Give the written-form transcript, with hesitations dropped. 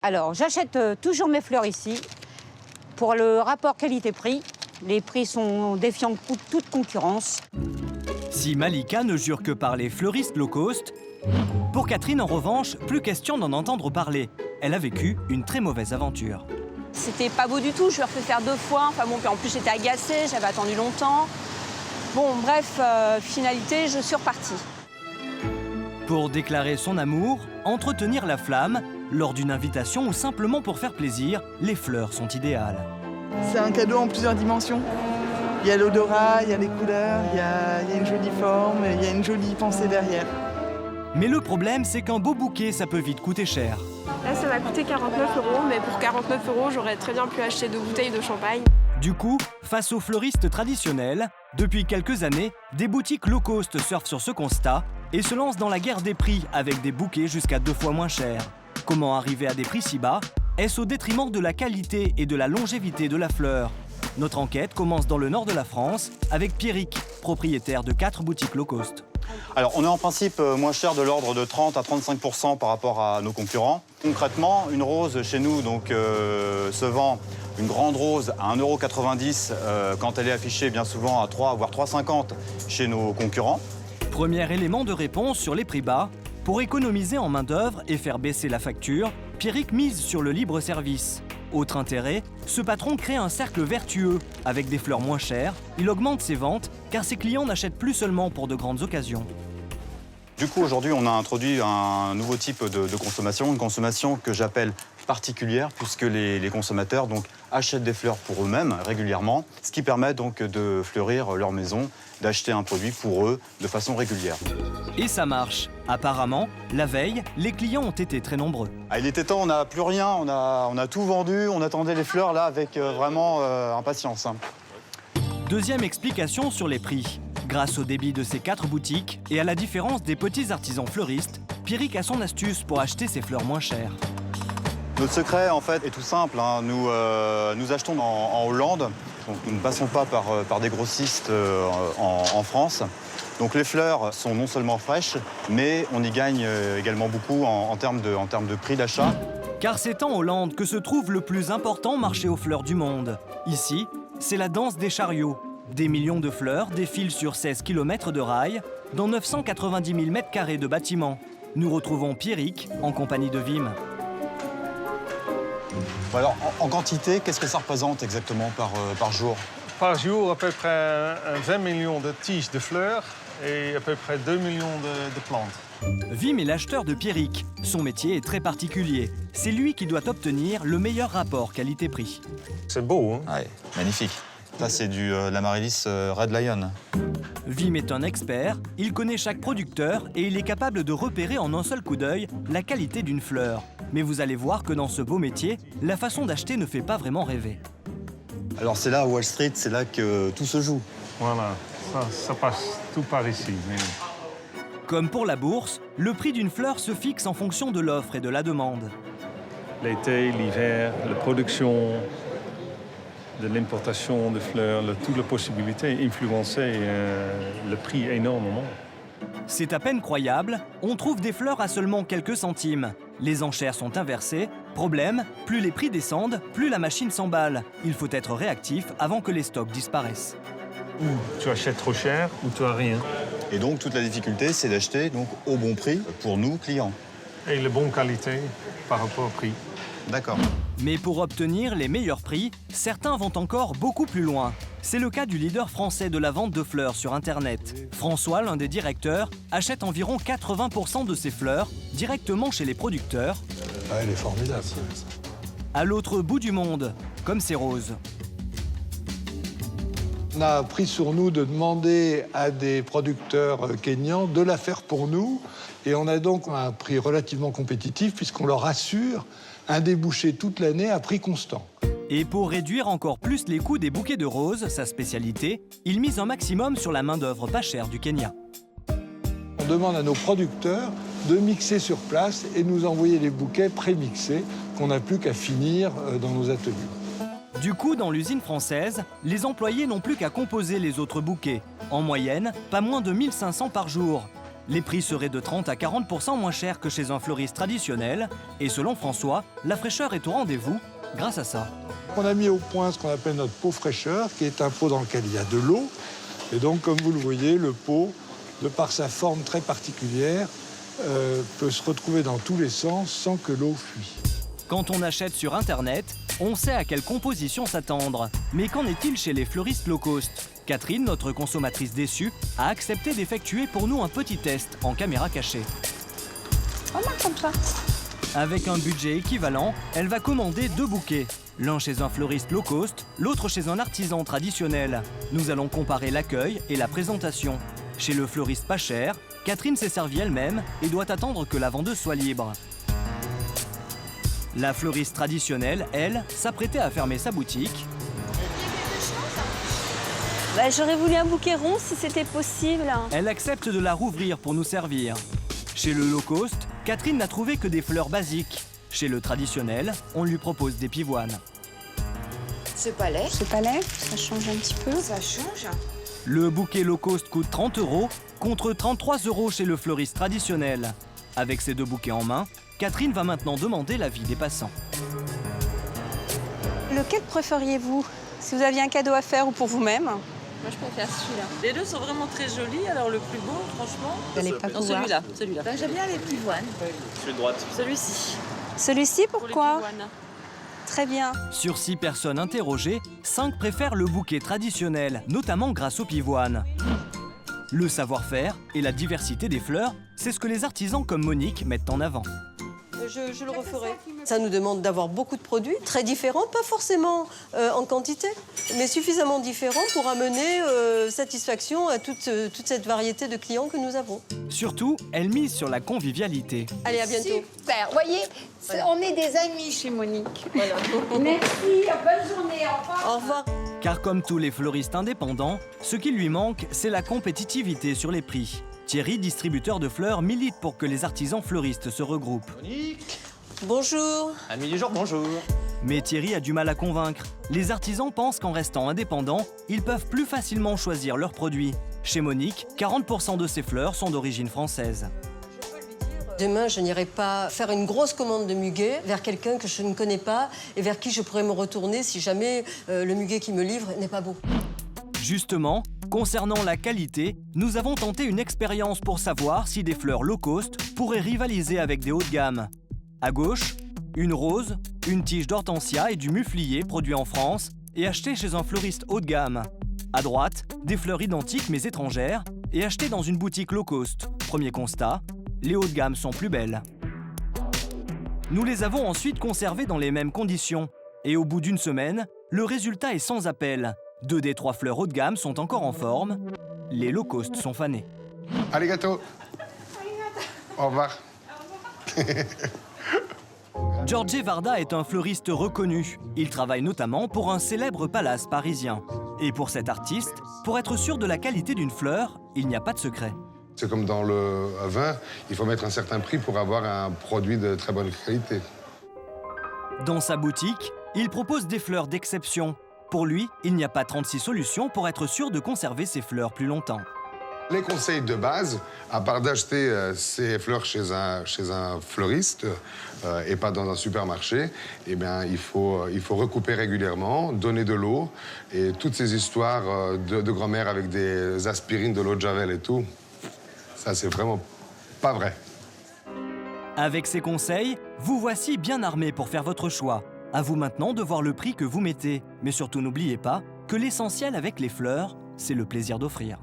Alors, j'achète toujours mes fleurs ici. Pour le rapport qualité-prix, les prix sont défiant toute concurrence. Si Malika ne jure que par les fleuristes low cost, pour Catherine, en revanche, plus question d'en entendre parler. Elle a vécu une très mauvaise aventure. C'était pas beau du tout, je leur fais faire 2 fois. Enfin bon, puis en plus j'étais agacée, j'avais attendu longtemps. Bon, bref, finalité, je suis repartie. Pour déclarer son amour, entretenir la flamme, lors d'une invitation ou simplement pour faire plaisir, les fleurs sont idéales. C'est un cadeau en plusieurs dimensions. Il y a l'odorat, il y a les couleurs, il y a une jolie forme, il y a une jolie pensée derrière. Mais le problème, c'est qu'un beau bouquet, ça peut vite coûter cher. Là, ça m'a coûté 49 €, mais pour 49 €, j'aurais très bien pu acheter 2 bouteilles de champagne. Du coup, face aux fleuristes traditionnels, depuis quelques années, des boutiques low cost surfent sur ce constat et se lancent dans la guerre des prix avec des bouquets jusqu'à 2 fois moins chers. Comment arriver à des prix si bas? Est-ce au détriment de la qualité et de la longévité de la fleur? Notre enquête commence dans le nord de la France avec Pierrick, propriétaire de 4 boutiques low cost. Alors, on est en principe moins cher de l'ordre de 30 à 35% par rapport à nos concurrents. Concrètement, une rose chez nous se vend, une grande rose à 1,90 € quand elle est affichée bien souvent à 3 voire 3,50 € chez nos concurrents. Premier élément de réponse sur les prix bas. Pour économiser en main-d'œuvre et faire baisser la facture, Pierrick mise sur le libre service. Autre intérêt, ce patron crée un cercle vertueux. Avec des fleurs moins chères, il augmente ses ventes car ses clients n'achètent plus seulement pour de grandes occasions. Du coup, aujourd'hui, on a introduit un nouveau type de consommation, une consommation que j'appelle particulière, puisque les consommateurs achètent des fleurs pour eux-mêmes régulièrement, ce qui permet donc de fleurir leur maison, d'acheter un produit pour eux de façon régulière. Et ça marche. Apparemment, la veille, les clients ont été très nombreux. Il était temps, on n'a plus rien, on a tout vendu, on attendait les fleurs là avec vraiment impatience. Deuxième explication sur les prix. Grâce au débit de ces 4 boutiques et à la différence des petits artisans fleuristes, Pierrick a son astuce pour acheter ses fleurs moins chères. Notre secret, en fait, est tout simple. Nous achetons en Hollande. Donc, nous ne passons pas par des grossistes en France. Donc, les fleurs sont non seulement fraîches, mais on y gagne également beaucoup en termes de prix d'achat. Car c'est en Hollande que se trouve le plus important marché aux fleurs du monde. Ici, c'est la danse des chariots. Des millions de fleurs défilent sur 16 km de rails, dans 990 000 m² de bâtiments. Nous retrouvons Pierrick en compagnie de Wim. Alors, en quantité, qu'est-ce que ça représente exactement par jour? Par jour, à peu près 20 millions de tiges de fleurs et à peu près 2 millions de plantes. Wim est l'acheteur de Pierrick. Son métier est très particulier. C'est lui qui doit obtenir le meilleur rapport qualité-prix. C'est beau, hein? Ouais, magnifique. Ça, c'est de l'Amaryllis Red Lion. Wim est un expert, il connaît chaque producteur et il est capable de repérer en un seul coup d'œil la qualité d'une fleur. Mais vous allez voir que dans ce beau métier, la façon d'acheter ne fait pas vraiment rêver. Alors c'est là, à Wall Street, c'est là que tout se joue. Voilà, ça passe tout par ici. Mais... Comme pour la bourse, le prix d'une fleur se fixe en fonction de l'offre et de la demande. L'été, l'hiver, la production, de l'importation de fleurs, toutes les possibilités influençaient le prix énormément. C'est à peine croyable, on trouve des fleurs à seulement quelques centimes. Les enchères sont inversées. Problème, plus les prix descendent, plus la machine s'emballe. Il faut être réactif avant que les stocks disparaissent. Ou tu achètes trop cher, ou tu as rien. Et donc, toute la difficulté, c'est d'acheter au bon prix pour nous, clients. Et la bonne qualité par rapport au prix. D'accord. Mais pour obtenir les meilleurs prix, certains vont encore beaucoup plus loin. C'est le cas du leader français de la vente de fleurs sur Internet. François, l'un des directeurs, achète environ 80% de ses fleurs directement chez les producteurs. Ah, elle est formidable. À l'autre bout du monde, comme ces roses. On a pris sur nous de demander à des producteurs kényans de la faire pour nous. Et on a donc un prix relativement compétitif puisqu'on leur assure un débouché toute l'année à prix constant. Et pour réduire encore plus les coûts des bouquets de roses, sa spécialité, il mise un maximum sur la main-d'œuvre pas chère du Kenya. On demande à nos producteurs de mixer sur place et nous envoyer les bouquets pré-mixés qu'on n'a plus qu'à finir dans nos ateliers. Du coup, dans l'usine française, les employés n'ont plus qu'à composer les autres bouquets. En moyenne, pas moins de 1500 par jour. Les prix seraient de 30 à 40% moins chers que chez un fleuriste traditionnel. Et selon François, la fraîcheur est au rendez-vous grâce à ça. On a mis au point ce qu'on appelle notre pot fraîcheur, qui est un pot dans lequel il y a de l'eau. Et donc, comme vous le voyez, le pot, de par sa forme très particulière, peut se retrouver dans tous les sens sans que l'eau fuit. Quand on achète sur Internet, on sait à quelle composition s'attendre. Mais qu'en est-il chez les fleuristes low cost? Catherine, notre consommatrice déçue, a accepté d'effectuer pour nous un petit test en caméra cachée. Pas mal comme ça. Avec un budget équivalent, elle va commander 2 bouquets. L'un chez un fleuriste low cost, l'autre chez un artisan traditionnel. Nous allons comparer l'accueil et la présentation. Chez le fleuriste pas cher, Catherine s'est servie elle-même et doit attendre que la vendeuse soit libre. La fleuriste traditionnelle, elle, s'apprêtait à fermer sa boutique. J'aurais voulu un bouquet rond si c'était possible. Elle accepte de la rouvrir pour nous servir. Chez le low cost, Catherine n'a trouvé que des fleurs basiques. Chez le traditionnel, on lui propose des pivoines. C'est pas laid. C'est pas laid, ça change un petit peu. Ça change. Le bouquet low cost coûte 30 € contre 33 € chez le fleuriste traditionnel. Avec ces 2 bouquets en main, Catherine va maintenant demander l'avis des passants. Lequel préfériez-vous? Si vous aviez un cadeau à faire ou pour vous-même? Moi, je préfère celui-là. Les deux sont vraiment très jolis. Alors, le plus beau, franchement... Non, celui-là. Ben, j'aime bien les pivoines. Celui de droite. Celui-ci. Celui-ci, Pour les pourquoi? pivoines. Très bien. Sur 6 personnes interrogées, 5 préfèrent le bouquet traditionnel, notamment grâce aux pivoines. Le savoir-faire et la diversité des fleurs, c'est ce que les artisans comme Monique mettent en avant. Je le referai. Ça nous demande d'avoir beaucoup de produits, très différents, pas forcément en quantité, mais suffisamment différents pour amener satisfaction à toute cette variété de clients que nous avons. Surtout, elle mise sur la convivialité. Allez, à bientôt. Super. Vous voyez, on est des amis chez Monique. Voilà. Merci, bonne journée, au revoir. Au revoir. Car comme tous les fleuristes indépendants, ce qui lui manque, c'est la compétitivité sur les prix. Thierry, distributeur de fleurs, milite pour que les artisans fleuristes se regroupent. Monique. Bonjour. Ami du jour, bonjour. Mais Thierry a du mal à convaincre. Les artisans pensent qu'en restant indépendants, ils peuvent plus facilement choisir leurs produits. Chez Monique, 40% de ses fleurs sont d'origine française. Demain, je n'irai pas faire une grosse commande de muguet vers quelqu'un que je ne connais pas et vers qui je pourrais me retourner si jamais le muguet qui me livre n'est pas beau. Justement, concernant la qualité, nous avons tenté une expérience pour savoir si des fleurs low cost pourraient rivaliser avec des hauts de gamme. À gauche, une rose, une tige d'hortensia et du muflier produits en France et achetés chez un fleuriste haut de gamme. À droite, des fleurs identiques mais étrangères et achetées dans une boutique low cost. Premier constat, les hauts de gamme sont plus belles. Nous les avons ensuite conservées dans les mêmes conditions. Et au bout d'une semaine, le résultat est sans appel. 2 des 3 fleurs haut de gamme sont encore en forme. Les low cost sont fanés. Allez, gâteau. Au revoir. Jorge Varda est un fleuriste reconnu. Il travaille notamment pour un célèbre palace parisien. Et pour cet artiste, pour être sûr de la qualité d'une fleur, il n'y a pas de secret. C'est comme dans le vin, il faut mettre un certain prix pour avoir un produit de très bonne qualité. Dans sa boutique, il propose des fleurs d'exception. Pour lui, il n'y a pas 36 solutions pour être sûr de conserver ses fleurs plus longtemps. Les conseils de base, à part d'acheter ces fleurs chez un fleuriste et pas dans un supermarché, eh bien, il faut recouper régulièrement, donner de l'eau et toutes ces histoires de grand-mère avec des aspirines, de l'eau de Javel et tout, ça, c'est vraiment pas vrai. Avec ces conseils, vous voici bien armé pour faire votre choix. À vous maintenant de voir le prix que vous mettez. Mais surtout, n'oubliez pas que l'essentiel avec les fleurs, c'est le plaisir d'offrir.